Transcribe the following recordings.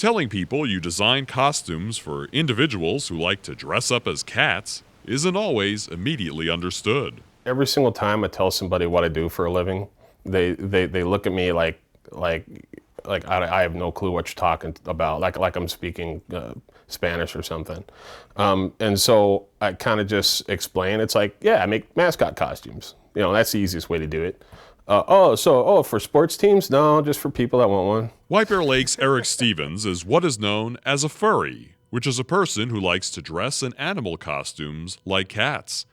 Telling people you design costumes for individuals who like to dress up as cats isn't always immediately understood. Every single time I tell somebody what I do for a living, they look at me like I have no clue what you're talking about, like I'm speaking Spanish or something. And so I kind of just explain. It's like, yeah, I make mascot costumes. You know, that's the easiest way to do it. For sports teams? No, just for people that want one. White Bear Lake's Eric Stevens is what is known as a furry, which is a person who likes to dress in animal costumes like cats.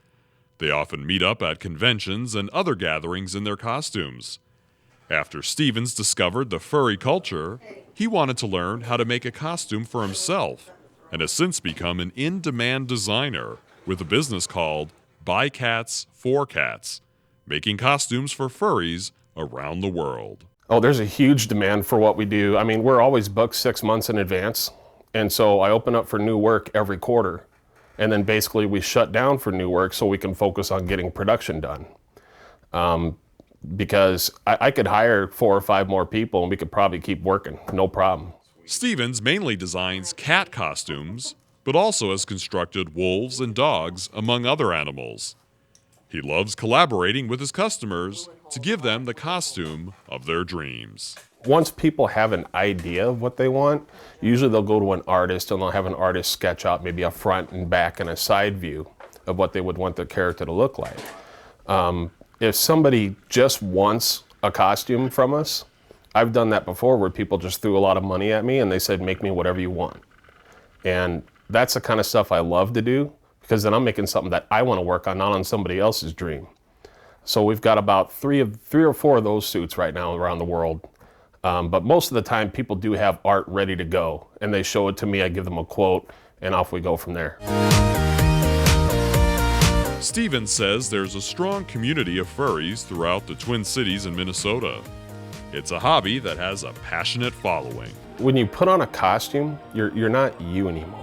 They often meet up at conventions and other gatherings in their costumes. After Stevens discovered the furry culture, he wanted to learn how to make a costume for himself and has since become an in-demand designer with a business called By Cats for Cats, making costumes for furries around the world. Oh, there's a huge demand for what we do. I mean, we're always booked 6 months in advance. And so I open up for new work every quarter. And then basically we shut down for new work so we can focus on getting production done. Because I could hire 4 or 5 more people and we could probably keep working, no problem. Stevens mainly designs cat costumes, but also has constructed wolves and dogs, among other animals. He loves collaborating with his customers to give them the costume of their dreams. Once people have an idea of what they want, usually they'll go to an artist and they'll have an artist sketch out maybe a front and back and a side view of what they would want their character to look like. If somebody just wants a costume from us, I've done that before where people just threw a lot of money at me and they said, make me whatever you want. And that's the kind of stuff I love to do, because then I'm making something that I want to work on, not on somebody else's dream. So we've got about three or four of those suits right now around the world. But most of the time people do have art ready to go and they show it to me, I give them a quote, and off we go from there. Stevens says there's a strong community of furries throughout the Twin Cities in Minnesota. It's a hobby that has a passionate following. When you put on a costume, you're not you anymore.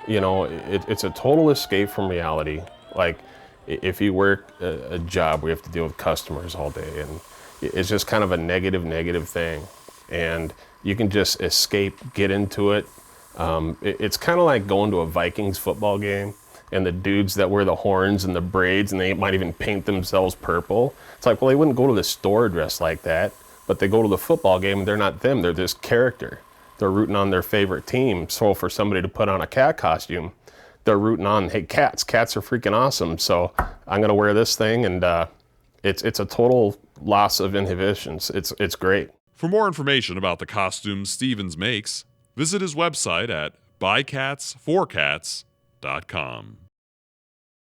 You know, it's a total escape from reality. Like if you work a job where you have to deal with customers all day, and it's just kind of a negative thing. And you can just escape, get into it. It's kind of like going to a Vikings football game and the dudes that wear the horns and the braids and they might even paint themselves purple. It's like, well, they wouldn't go to the store dressed like that, but they go to the football game and they're not them, they're this character. They're rooting on their favorite team. So for somebody to put on a cat costume, they're rooting on, hey, cats are freaking awesome. So I'm gonna wear this thing, and it's a total loss of inhibitions. It's great. For more information about the costumes Stevens makes, visit his website at bycatsforcats.com.